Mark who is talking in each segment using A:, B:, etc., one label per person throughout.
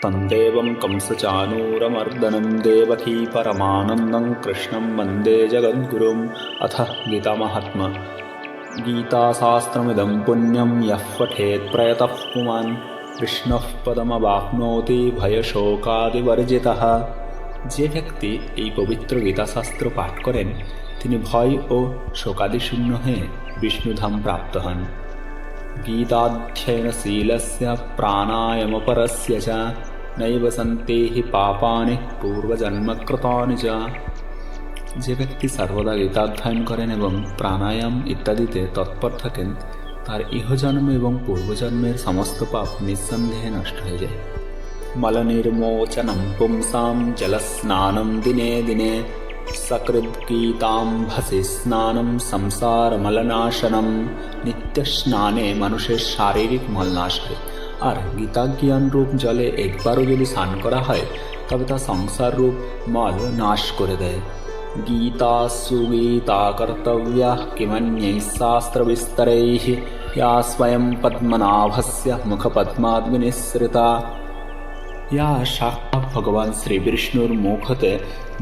A: তন্দেবং কংসচাণূরমর্দनं দেবকী পরমানন্দং কৃষ্ণं বন্দে জগদ্গুরুম। অথ গীতামাহাত্ম্য। গীতাশাস্ত্রমিদं পুণ্যं यः पठेत् प्रयतः पुमान् বিষ্ণুঃ পদমবাপ্নোতি ভয়শোকাদিবর্জিতঃ। যে ব্যক্তি এই পবিত্র গীতাশাস্ত্র পাঠ করেন তিনি ভয় ও শোকাদিশূন্য হয়ে বিষ্ণুধাম প্রাপ্ত হন। গীতাধ্যয়নশীলস্য প্রাণায়ামপরস্য চ নৈব সন্তি হি পাপানি পূর্বজন্মকৃতানি চ। যে ব্যক্তি সর্বদা গীতাধ্যয়ন করেন এবং প্রাণায়াম ইত্যাদিতে তৎপর থাকেন তার ইহজন্ম এবং পূর্বজন্মের সমস্ত পাপ নিঃসন্দেহে নষ্ট হয়ে যায়। মলনির্মোচনম পুংসাম জলস্নানম দিনে দিনে সকৃদ্গীতাম্ভসি স্নানম সংসারমলনাশনম। নিত্য স্নানে মানুষের শারীরিক মলনাশ হয়, আর গীতা জ্ঞান রূপ জলে একবারও যদি স্নান করা হয় তবে তা সংসার রূপ মল নাশ করে দেয়। গীতা সুগীতা কর্তব্যা কিমন্যৈঃ শাস্ত্রবিস্তরৈঃ या स्वयं पद्मनाभस्य मुखपद्माद् विनिसृता। या সাক্ষাৎ ভগবান শ্রী বিষ্ণুর মুখ হতে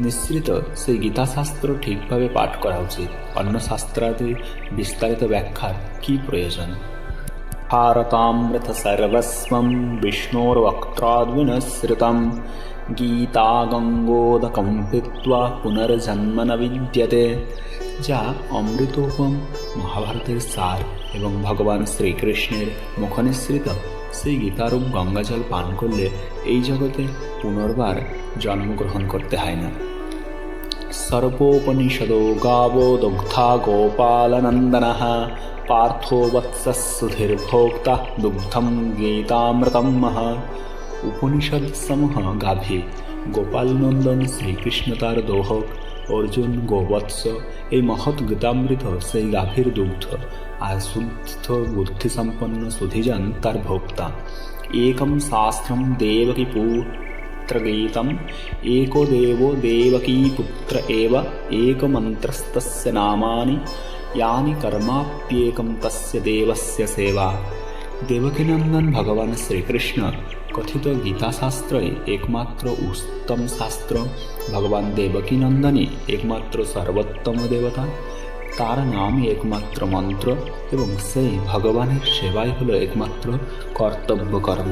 A: নিঃসৃত সেই গীতাশাস্ত্র ঠিকভাবে পাঠ করা উচিত। অন্য শাস্ত্রাদি বিস্তারিত ব্যাখ্যার কি প্রয়োজন? ভারতামৃত সর্বস্বম বিষ্ণোর্বক্ত্রাদ্ বিনিসৃতম গীতা গঙ্গোদকম পিত্বা পুনর্জন্ম ন বিদ্যতে। যা অমৃতোপম মহাভারতের সার এবং ভগবান শ্রীকৃষ্ণের মুখনিসৃত সেই গীতারূপ গঙ্গাজল পান করলে এই জগতে পুনর্বার জন্মগ্রহণ করতে হয় না। সর্বোপনিষদো গাবো দুগ্ধা গোপালনন্দনঃ পার্থো বৎসঃ সুধীর্ভোক্তা দুগ্ধম গীতামৃতম মহা। উপনিষদ সমূহ গাভী, গোপালনন্দন শ্রীকৃষ্ণ তার দোহক, অর্জুন গোবৎস, এই মহৎ গীতামৃত সেই গাভীর দুগ্ধ, আর শুদ্ধ বুদ্ধিসম্পন্ন সুধীজন তার ভোক্তা। একম শাস্ত্রম দেবকী পুত্র গীতম एको देवो देवकीपुत्र एव एकमन्त्रस्तस्य नामानि यानि कर्माप्येकं तस्य देवस्य सेवा। দেবকীনন্দন ভগবান শ্রীকৃষ্ণ কথিত গীতাশাস্ত্রই একমাত্র উত্তম শাস্ত্র। ভগবান দেবকীনন্দনই একমাত্র সর্বোত্তম দেবতা, তার নামই একমাত্র মন্ত্র এবং সেই ভগবানের সেবাই হলো একমাত্র কর্তব্য কর্ম।